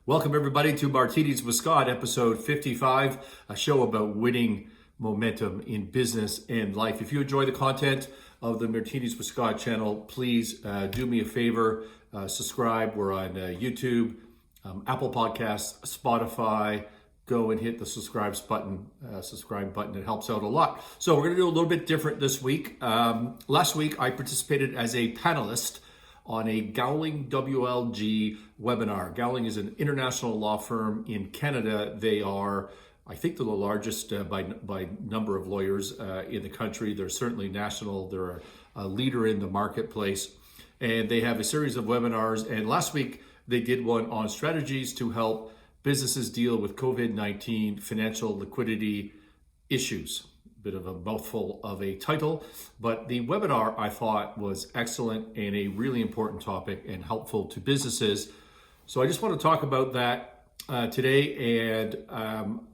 Welcome everybody to Martinis with Scott, episode 55, a show about winning momentum in business and life. If you enjoy the content of the Martinis with Scott channel, please do me a favor, subscribe. We're on YouTube, Apple Podcasts, Spotify. Go and hit the subscribe button. It helps out a lot. So we're going to do a little bit different this week. Last week I participated as a panelist on a Gowling WLG webinar. Gowling is an international law firm in Canada. They are, I think, they're the largest by number of lawyers in the country. They're certainly national. They're a leader in the marketplace. And they have a series of webinars. And last week, they did one on strategies to help businesses deal with COVID-19 financial liquidity issues. Bit of a mouthful of a title, but the webinar I thought was excellent and a really important topic and helpful to businesses. So I just want to talk about that today. And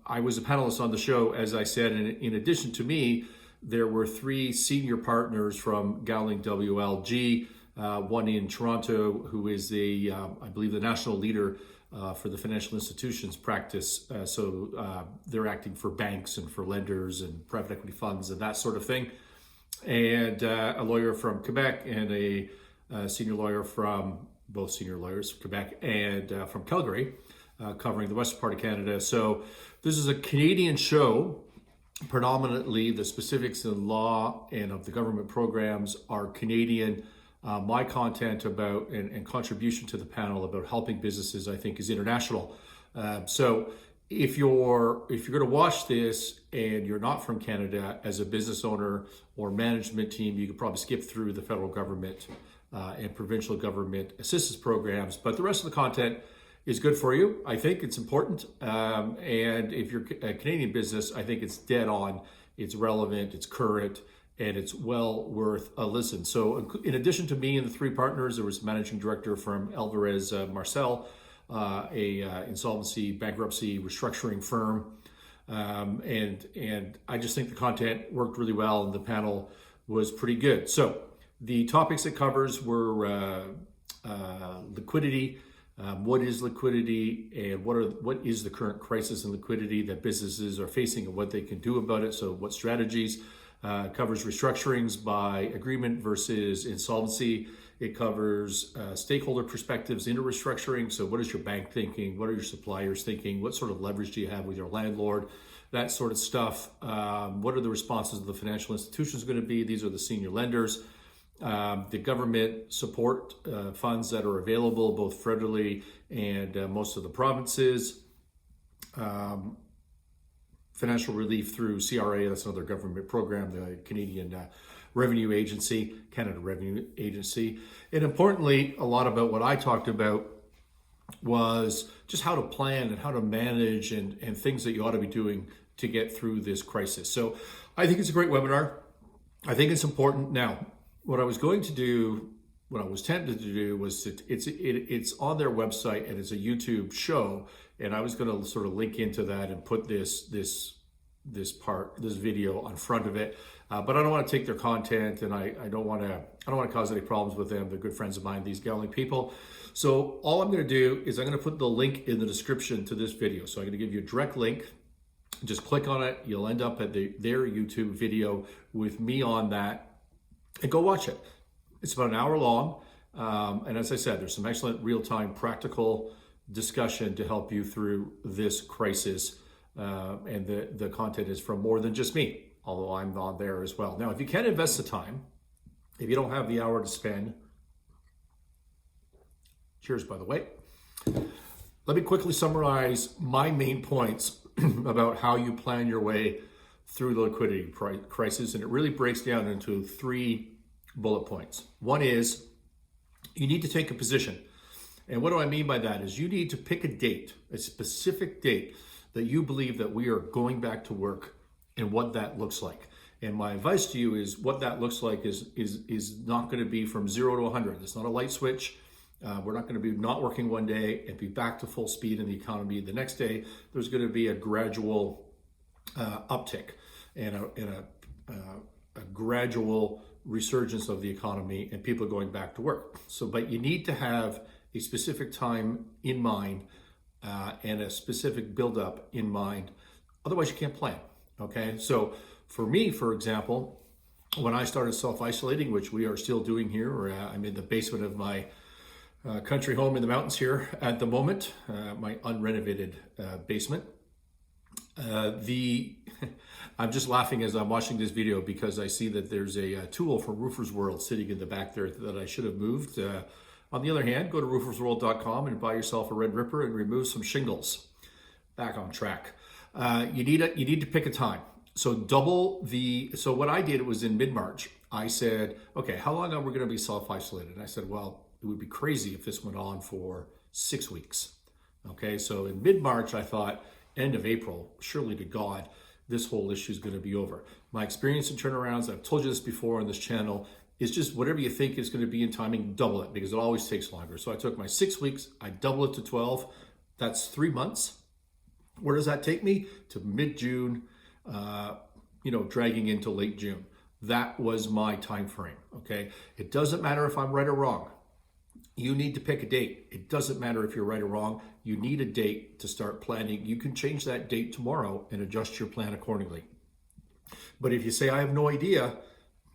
I was a panelist on the show, as I said, and in addition to me, there were three senior partners from Gowling WLG, one in Toronto, who is I believe the national leader for the financial institutions practice. So they're acting for banks and for lenders and private equity funds and that sort of thing. And a lawyer from Quebec and a senior lawyer from, both senior lawyers from Quebec and from Calgary, covering the western part of Canada. So this is a Canadian show. Predominantly the specifics in law and of the government programs are Canadian. My content about and contribution to the panel about helping businesses, I think, is international. So if you're going to watch this and you're not from Canada, as a business owner or management team, you could probably skip through the federal government and provincial government assistance programs. But the rest of the content is good for you. I think it's important. And if you're a Canadian business, I think it's dead on. It's relevant. It's current. And it's well worth a listen. So in addition to me and the three partners, there was managing director from Alvarez Marcel, a insolvency, bankruptcy, restructuring firm. And I just think the content worked really well and the panel was pretty good. So the topics it covers were liquidity, what is liquidity, and what is the current crisis in liquidity that businesses are facing and what they can do about it. So what strategies. Covers restructurings by agreement versus insolvency. It covers stakeholder perspectives into restructuring. So what is your bank thinking? What are your suppliers thinking? What sort of leverage do you have with your landlord? That sort of stuff. What are the responses of the financial institutions going to be? These are the senior lenders. The government support funds that are available, both federally and most of the provinces. Financial relief through CRA, that's another government program, the Canadian Revenue Agency, Canada Revenue Agency. And importantly, a lot about what I talked about was just how to plan and how to manage and things that you ought to be doing to get through this crisis. So I think it's a great webinar. I think it's important. Now, what I was tempted to do was it's on their website and it's a YouTube show, and I was going to sort of link into that and put this video on front of it, but I don't want to take their content, and I don't want to cause any problems with them. They're good friends of mine, these Gowling people. So all I'm going to do is I'm going to put the link in the description to this video. So I'm going to give you a direct link. Just click on it. You'll end up at their YouTube video with me on that, and go watch it. It's about an hour long. And as I said, there's some excellent real-time practical discussion to help you through this crisis. And the content is from more than just me, although I'm on there as well. Now, if you can't invest the time, if you don't have the hour to spend, cheers, by the way, let me quickly summarize my main points about how you plan your way through the liquidity crisis. And it really breaks down into three bullet points. One is you need to take a position. And what do I mean by that is you need to pick a date, a specific date that you believe that we are going back to work and what that looks like. And my advice to you is what that looks like is not going to be from 0 to 100. It's not a light switch. We're not going to be not working one day and be back to full speed in the economy the next day. There's going to be a gradual uptick and a gradual resurgence of the economy and people going back to work. So, but you need to have a specific time in mind and a specific buildup in mind. Otherwise, you can't plan. Okay, so for me, for example, when I started self-isolating, which we are still doing here, I'm in the basement of my country home in the mountains here at the moment, my unrenovated basement. I'm just laughing as I'm watching this video because I see that there's a tool from Roofers World sitting in the back there that I should have moved. On the other hand, go to roofersworld.com and buy yourself a red ripper and remove some shingles. Back on track. You need to pick a time. So so what I did was in mid-March, I said, okay, how long are we going to be self-isolated? And I said, well, it would be crazy if this went on for 6 weeks. Okay, so in mid-March, I thought, end of April, surely to God, this whole issue is going to be over. My experience in turnarounds, I've told you this before on this channel, is just whatever you think is going to be in timing, double it, because it always takes longer. So I took my 6 weeks, I double it to 12. That's 3 months. Where does that take me? To mid-June, dragging into late June. That was my time frame, okay? It doesn't matter if I'm right or wrong. You need to pick a date. It doesn't matter if you're right or wrong. You need a date to start planning. You can change that date tomorrow and adjust your plan accordingly. But if you say, I have no idea,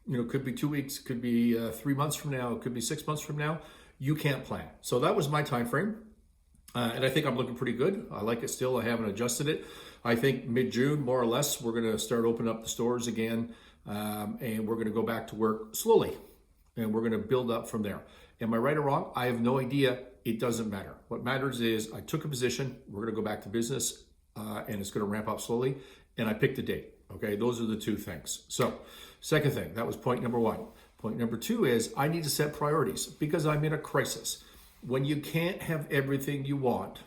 it could be 2 weeks, could be 3 months from now, it could be 6 months from now, you can't plan. So that was my time frame. And I think I'm looking pretty good. I like it still. I haven't adjusted it. I think mid-June, more or less, we're going to start opening up the stores again. And we're going to go back to work slowly. And we're going to build up from there. Am I right or wrong? I have no idea. It doesn't matter. What matters is I took a position. We're going to go back to business. And it's going to ramp up slowly. And I picked a date. Okay, those are the two things. So, second thing, that was point number one. Point number two is I need to set priorities because I'm in a crisis. When you can't have everything you want,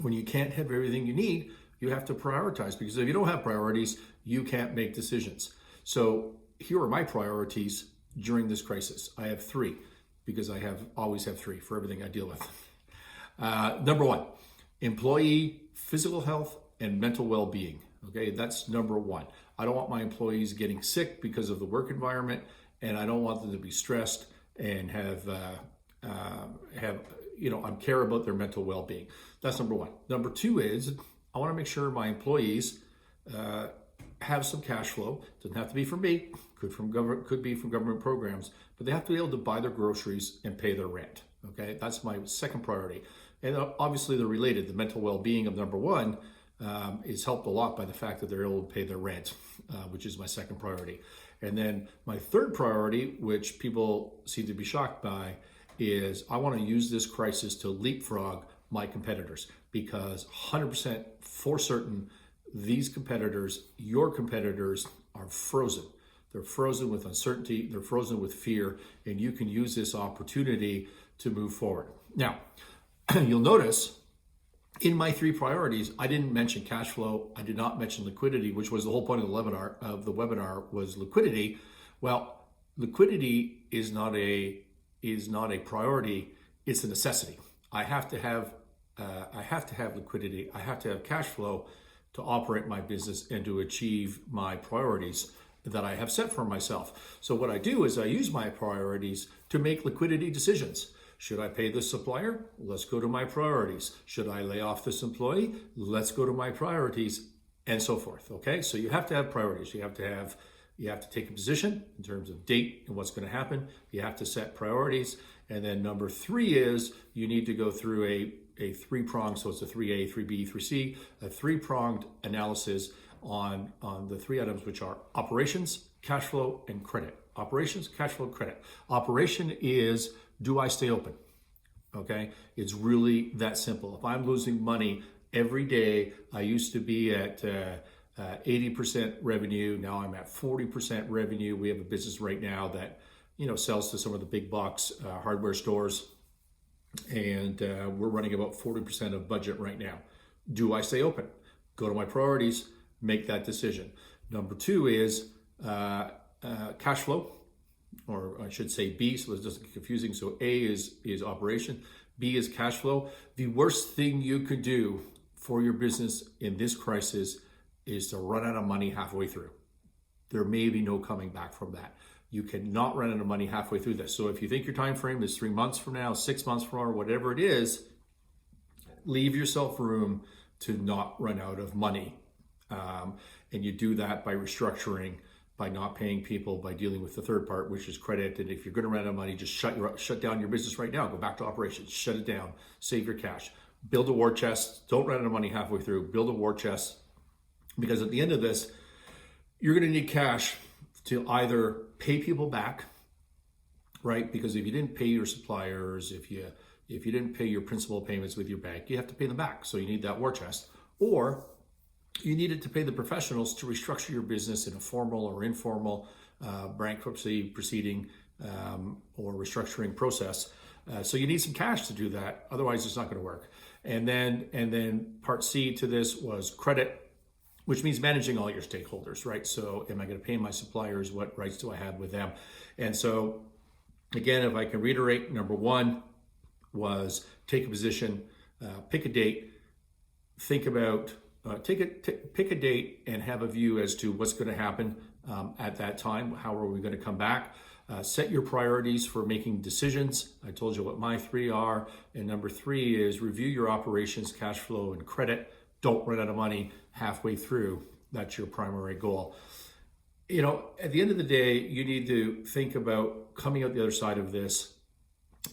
when you can't have everything you need, you have to prioritize, because if you don't have priorities, you can't make decisions. So here are my priorities during this crisis. I have 3, because I always have 3 for everything I deal with. Number 1, employee physical health and mental well-being. Okay, that's number 1. I don't want my employees getting sick because of the work environment, and I don't want them to be stressed and care about their mental well-being. That's number 1. Number 2 is I want to make sure my employees have some cash flow. Doesn't have to be from me. Could be from government programs, but they have to be able to buy their groceries and pay their rent. Okay, that's my second priority. And obviously they're related. The mental well-being of number 1 is helped a lot by the fact that they're able to pay their rent, which is my second priority. And then my third priority, which people seem to be shocked by, is I want to use this crisis to leapfrog my competitors, because 100% for certain, these competitors, your competitors, are frozen. They're frozen with uncertainty, they're frozen with fear, and you can use this opportunity to move forward. Now, you'll notice in my 3 priorities, I didn't mention cash flow, I did not mention liquidity, which was the whole point of the webinar was liquidity. Well, liquidity is not a priority, it's a necessity. I have to have liquidity, I have to have cash flow to operate my business and to achieve my priorities that I have set for myself. So what I do is I use my priorities to make liquidity decisions. Should I pay this supplier? Let's go to my priorities. Should I lay off this employee? Let's go to my priorities, and so forth. Okay, so you have to have priorities. You have to take a position in terms of date and what's going to happen. You have to set priorities. And then number 3 is you need to go through a 3-pronged, so it's a 3A, 3B, 3C, a 3-pronged analysis on the 3 items, which are operations, cash flow, and credit. Operations, cash flow, credit. Operation is, do I stay open? Okay, it's really that simple. If I'm losing money every day, I used to be at 80% revenue. Now I'm at 40% revenue. We have a business right now that sells to some of the big box hardware stores, and we're running about 40% of budget right now. Do I stay open? Go to my priorities, make that decision. Number 2 is cash flow, or I should say B, so it's just confusing. So A is operation, B is cash flow. The worst thing you could do for your business in this crisis is to run out of money halfway through. There may be no coming back from that. You cannot run out of money halfway through this. So if you think your time frame is 3 months from now, 6 months from now, or whatever it is, leave yourself room to not run out of money. And you do that by restructuring, by not paying people, by dealing with the third part, which is credit. And if you're going to run out of money, just shut down your business right now. Go back to operations, shut it down, save your cash, build a war chest. Don't run out of money halfway through. Build a war chest, because at the end of this, you're going to need cash to either pay people back, right? Because if you didn't pay your suppliers, if you didn't pay your principal payments with your bank, you have to pay them back. So you need that war chest. Or you needed to pay the professionals to restructure your business in a formal or informal bankruptcy proceeding or restructuring process. So you need some cash to do that. Otherwise, it's not going to work. And then part C to this was credit, which means managing all your stakeholders, right? So am I going to pay my suppliers? What rights do I have with them? And so again, if I can reiterate, number one was take a position, pick a date, think about, pick a date and have a view as to what's going to happen at that time. How are we going to come back? Set your priorities for making decisions. I told you what my 3 are. And number 3 is review your operations, cash flow, and credit. Don't run out of money halfway through. That's your primary goal. At the end of the day, you need to think about coming out the other side of this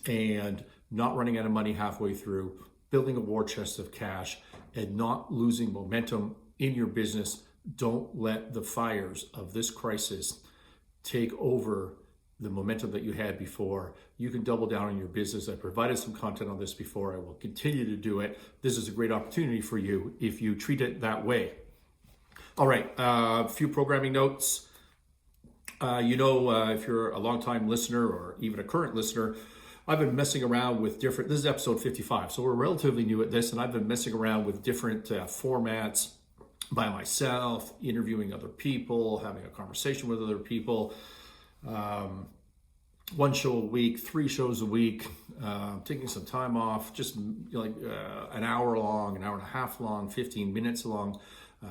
and not running out of money halfway through, building a war chest of cash, and not losing momentum in your business. Don't let the fires of this crisis take over the momentum that you had before. You can double down on your business. I provided some content on this before. I will continue to do it. This is a great opportunity for you if you treat it that way. All right, a few programming notes. If you're a longtime listener or even a current listener, I've been messing around with different, this is episode 55, so we're relatively new at this, and I've been messing around with different formats by myself, interviewing other people, having a conversation with other people. 1 show a week, 3 shows a week, taking some time off, just an hour long, an hour and a half long, 15 minutes long,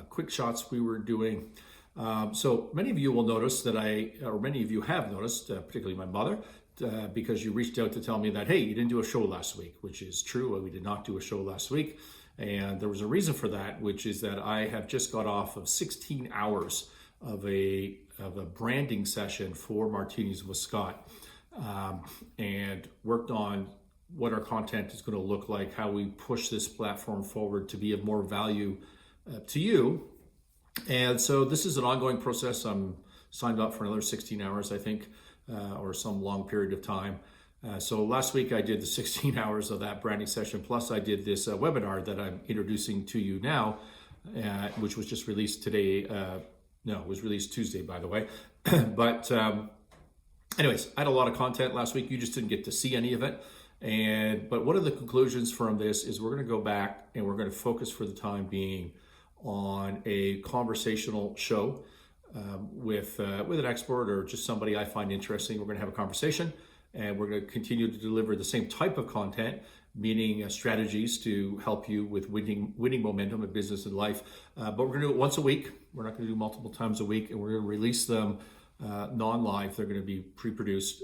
quick shots we were doing. So many of you will notice that many of you have noticed, particularly my mother, because you reached out to tell me that, hey, you didn't do a show last week, which is true. We did not do a show last week. And there was a reason for that, which is that I have just got off of 16 hours of a branding session for Martinis with Scott, and worked on what our content is going to look like, how we push this platform forward to be of more value to you. And so this is an ongoing process. I'm signed up for another 16 hours, I think, or some long period of time. So last week I did the 16 hours of that branding session, plus I did this webinar that I'm introducing to you now, which was just released today. No, it was released Tuesday, by the way. But anyways, I had a lot of content last week. You just didn't get to see any of it. But one of the conclusions from this is we're going to go back and we're going to focus for the time being on a conversational show with an expert or just somebody I find interesting. We're going to have a conversation, and we're going to continue to deliver the same type of content, meaning strategies to help you with winning momentum in business and life. But we're going to do it once a week. We're not going to do multiple times a week, and we're going to release them non-live. They're going to be pre-produced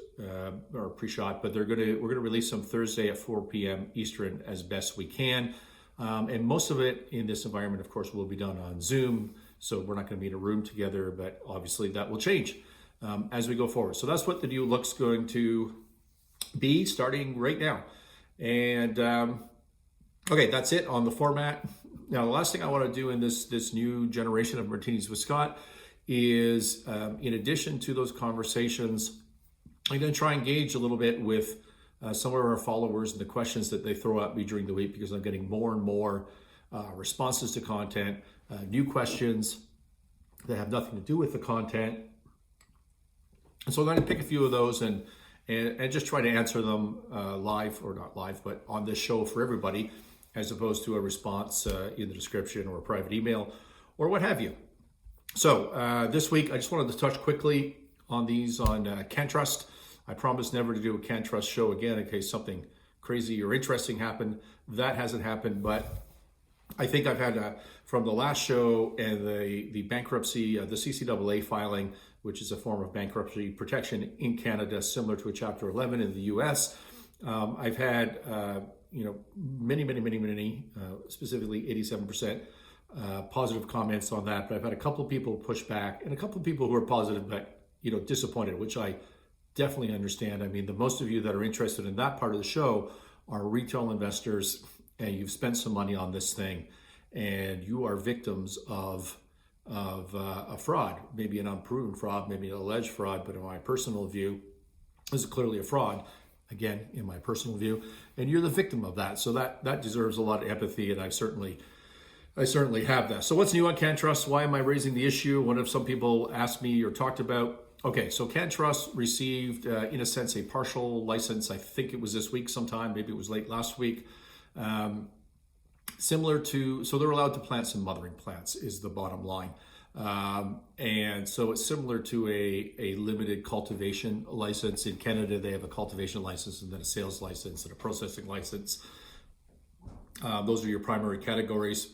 or pre-shot, but we're going to release them Thursday at 4 p.m. Eastern as best we can. And most of it in this environment, of course, will be done on Zoom. So we're not going to be in a room together, but obviously that will change as we go forward. So that's what the new look's going to be starting right now. And okay, that's it on the format. Now, the last thing I want to do in this new generation of Martinis with Scott is, in addition to those conversations, I'm going to try and engage a little bit with some of our followers and the questions that they throw at me during the week, because I'm getting more and more responses to content, new questions that have nothing to do with the content. And so I'm going to pick a few of those and just try to answer them live, or not live, but on this show for everybody, as opposed to a response in the description or a private email or what have you. So this week, I just wanted to touch quickly on these on CannTrust. I promise never to do a CannTrust show again in case something crazy or interesting happened. That hasn't happened, but I think I've had from the last show and the bankruptcy, the CCAA filing, which is a form of bankruptcy protection in Canada, similar to a Chapter 11 in the US. I've had many, specifically 87% positive comments on that. But I've had a couple of people push back, and a couple of people who are positive but disappointed, which I definitely understand. I mean, the most of you that are interested in that part of the show are retail investors, and you've spent some money on this thing, and you are victims of a fraud, maybe an unproven fraud, maybe an alleged fraud, but in my personal view, this is clearly a fraud, again, in my personal view, and you're the victim of that. So that deserves a lot of empathy, and I certainly have that. So what's new on CannTrust? Why am I raising the issue? What have some people asked me or talked about? Okay, so CannTrust received, in a sense, a partial license. I think it was this week sometime, maybe it was late last week. Similar to, so they're allowed to plant some mothering plants is the bottom line. And so it's similar to a limited cultivation license. In Canada, they have a cultivation license and then a sales license and a processing license. Those are your primary categories.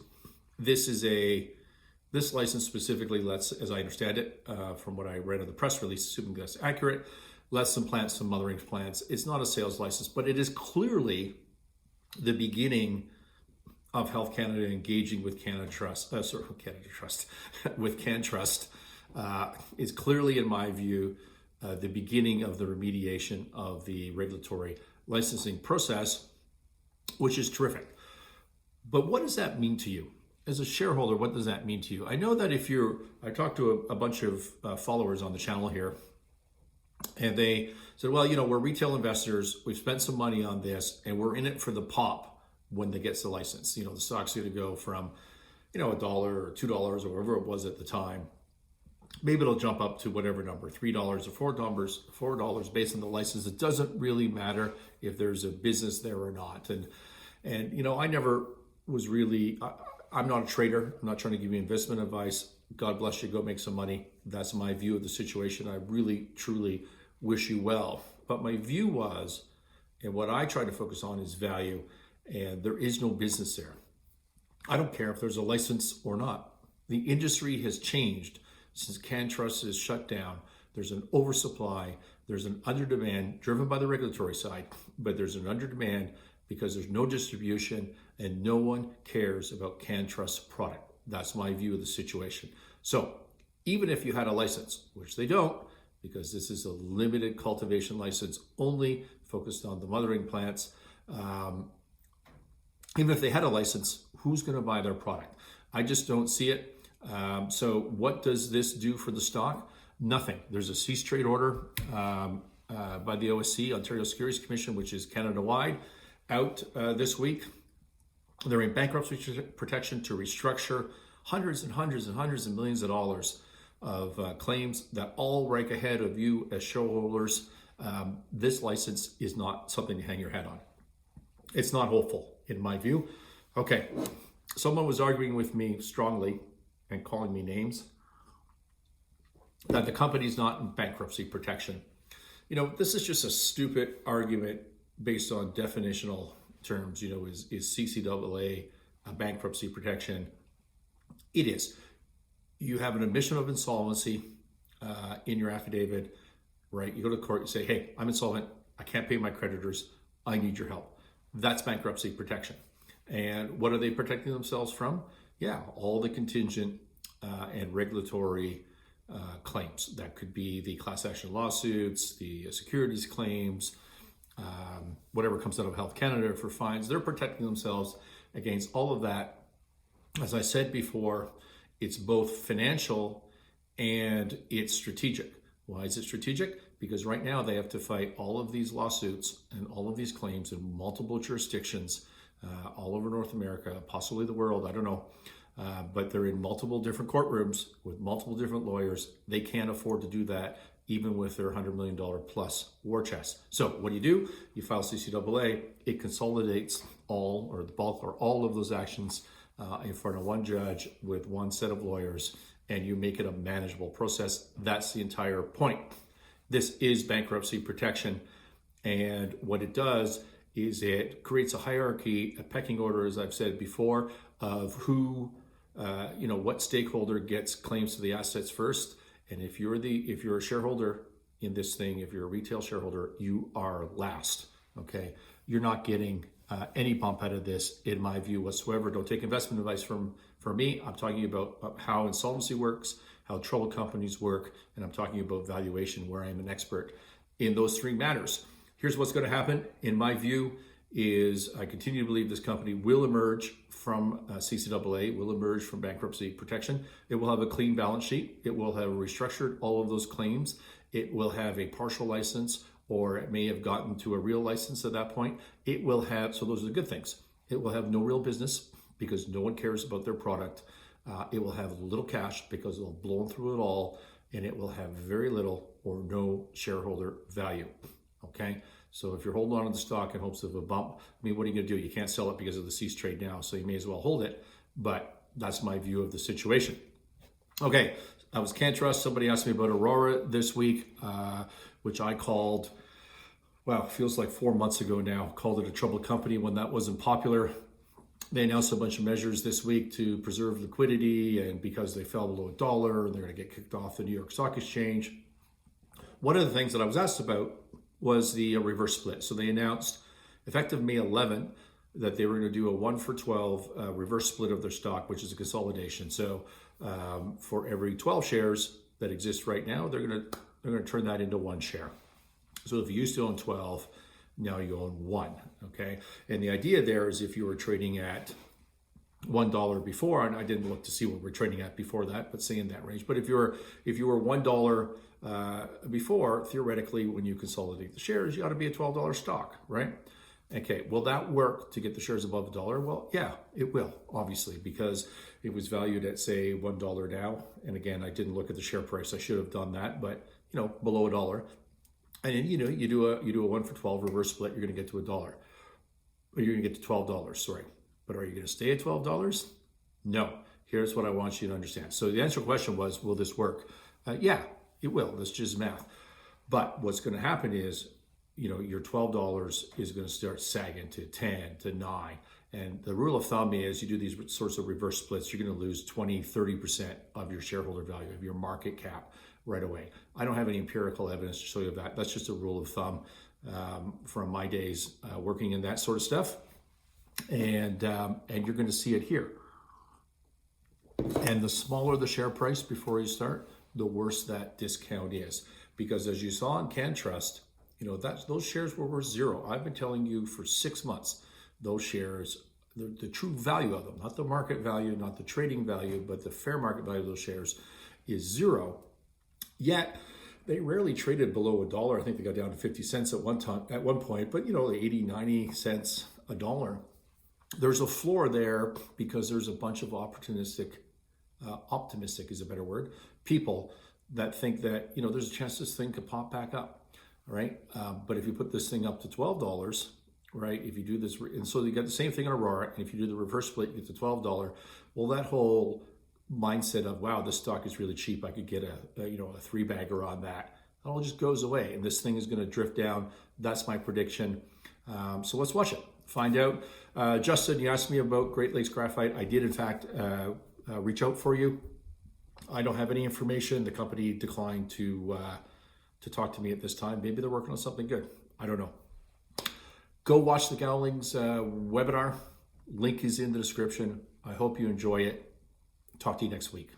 This license specifically lets, as I understand it, from what I read in the press release, assuming that's accurate, lets them plant some mothering plants. It's not a sales license, but it is clearly the beginning of Health Canada engaging with CannTrust, with CannTrust. Is clearly, in my view, the beginning of the remediation of the regulatory licensing process, which is terrific. But what does that mean to you? As a shareholder, what does that mean to you? I know that I talked to a bunch of followers on the channel here, and they said, well, we're retail investors, we've spent some money on this, and we're in it for the pop when they get the license. The stock's going to go from, $1 or $2 or whatever it was at the time. Maybe it'll jump up to whatever number, $3 or $4 based on the license. It doesn't really matter if there's a business there or not. And I never was really, I'm not a trader. I'm not trying to give you investment advice. God bless you, go make some money. That's my view of the situation. I really, truly wish you well. But my view was, and what I try to focus on is value, and there is no business there. I don't care if there's a license or not. The industry has changed since CannTrust is shut down. There's an oversupply, there's an underdemand driven by the regulatory side, but there's an underdemand because there's no distribution and no one cares about CannTrust's product. That's my view of the situation. So even if you had a license, which they don't, because this is a limited cultivation license only focused on the mothering plants, even if they had a license, who's going to buy their product? I just don't see it. So what does this do for the stock? Nothing. There's a cease trade order by the OSC, Ontario Securities Commission, which is Canada-wide, out this week. They're in bankruptcy protection to restructure hundreds and hundreds and hundreds of millions of dollars of claims that all rank ahead of you as shareholders. This license is not something to hang your head on. It's not hopeful, in my view. Okay, someone was arguing with me strongly and calling me names that the company's not in bankruptcy protection. This is just a stupid argument based on definitional terms. Is CCAA a bankruptcy protection? It is. You have an admission of insolvency in your affidavit, right? You go to court, you say, hey, I'm insolvent, I can't pay my creditors, I need your help. That's bankruptcy protection. And what are they protecting themselves from? Yeah, all the contingent and regulatory claims. That could be the class action lawsuits, the securities claims, whatever comes out of Health Canada for fines. They're protecting themselves against all of that. As I said before, it's both financial and it's strategic. Why is it strategic? Because right now they have to fight all of these lawsuits and all of these claims in multiple jurisdictions all over North America, possibly the world, I don't know. But they're in multiple different courtrooms with multiple different lawyers. They can't afford to do that even with their $100 million plus war chest. So what do? You file CCAA, it consolidates all or the bulk or all of those actions in front of one judge with one set of lawyers, and you make it a manageable process. That's the entire point. This is bankruptcy protection. And what it does is it creates a hierarchy, a pecking order, as I've said before, of who, what stakeholder gets claims to the assets first. And if you're a shareholder in this thing, if you're a retail shareholder, you are last, okay? You're not getting any bump out of this, in my view whatsoever. Don't take investment advice from me. I'm talking about how insolvency works, how troubled companies work, and I'm talking about valuation, where I'm an expert in those three matters. Here's what's going to happen, in my view, is I continue to believe this company will emerge from CCAA, will emerge from bankruptcy protection. It will have a clean balance sheet. It will have restructured all of those claims. It will have a partial license, or it may have gotten to a real license at that point. It will have, so those are the good things. It will have no real business because no one cares about their product. It will have little cash because it'll blow through it all, and it will have very little or no shareholder value. Okay, so if you're holding on to the stock in hopes of a bump, I mean, what are you going to do? You can't sell it because of the cease trade now, so you may as well hold it. But that's my view of the situation. Okay, that was CannTrust. Somebody asked me about Aurora this week, which I called, well, feels like 4 months ago now, called it a troubled company when that wasn't popular. They announced a bunch of measures this week to preserve liquidity, and because they fell below $1, they're going to get kicked off the New York Stock Exchange. One of the things that I was asked about was the reverse split. So they announced, effective May 11, that they were going to do a 1-for-12 reverse split of their stock, which is a consolidation. So for every 12 shares that exist right now, they're going to turn that into 1 share. So if you used to own 12, now you own 1. Okay, and the idea there is if you were trading at $1 before, and I didn't look to see what we're trading at before that, but say in that range. But if you were $1 before, theoretically, when you consolidate the shares, you ought to be a $12 stock, right? Okay, will that work to get the shares above $1? Well, yeah, it will, obviously, because it was valued at, say, $1 now. And again, I didn't look at the share price. I should have done that, but below $1. And then, you do a 1-for-12 reverse split, you're going to get to $1. Or you're going to get to $12, sorry. But are you going to stay at $12? No. Here's what I want you to understand. So the answer to the question was, will this work? Yeah, it will. That's just math. But what's going to happen is, your $12 is going to start sagging to 10, to 9. And the rule of thumb is you do these sorts of reverse splits, you're going to lose 20, 30% of your shareholder value, of your market cap right away. I don't have any empirical evidence to show you that. That's just a rule of thumb from my days working in that sort of stuff. And you're going to see it here. And the smaller the share price before you start, the worse that discount is. Because as you saw in CannTrust, those shares were worth 0. I've been telling you for 6 months, those shares, the true value of them, not the market value, not the trading value, but the fair market value of those shares is 0. Yet they rarely traded below $1. I think they got down to 50 cents at one point, but 80, 90 cents, $1. There's a floor there because there's a bunch of opportunistic, optimistic is a better word, people that think that, there's a chance this thing could pop back up, right? But if you put this thing up to $12, right, if you do this, and so you got the same thing in Aurora, and if you do the reverse split, you get to $12, well, that whole mindset of, wow, this stock is really cheap, I could get a 3-bagger on that, it all just goes away, and this thing is going to drift down. That's my prediction. So let's watch it, find out. Justin, you asked me about Great Lakes Graphite. I did, in fact, reach out for you. I don't have any information. The company declined to talk to me at this time. Maybe they're working on something good. I don't know. Go watch the Gowling's webinar. Link is in the description. I hope you enjoy it. Talk to you next week.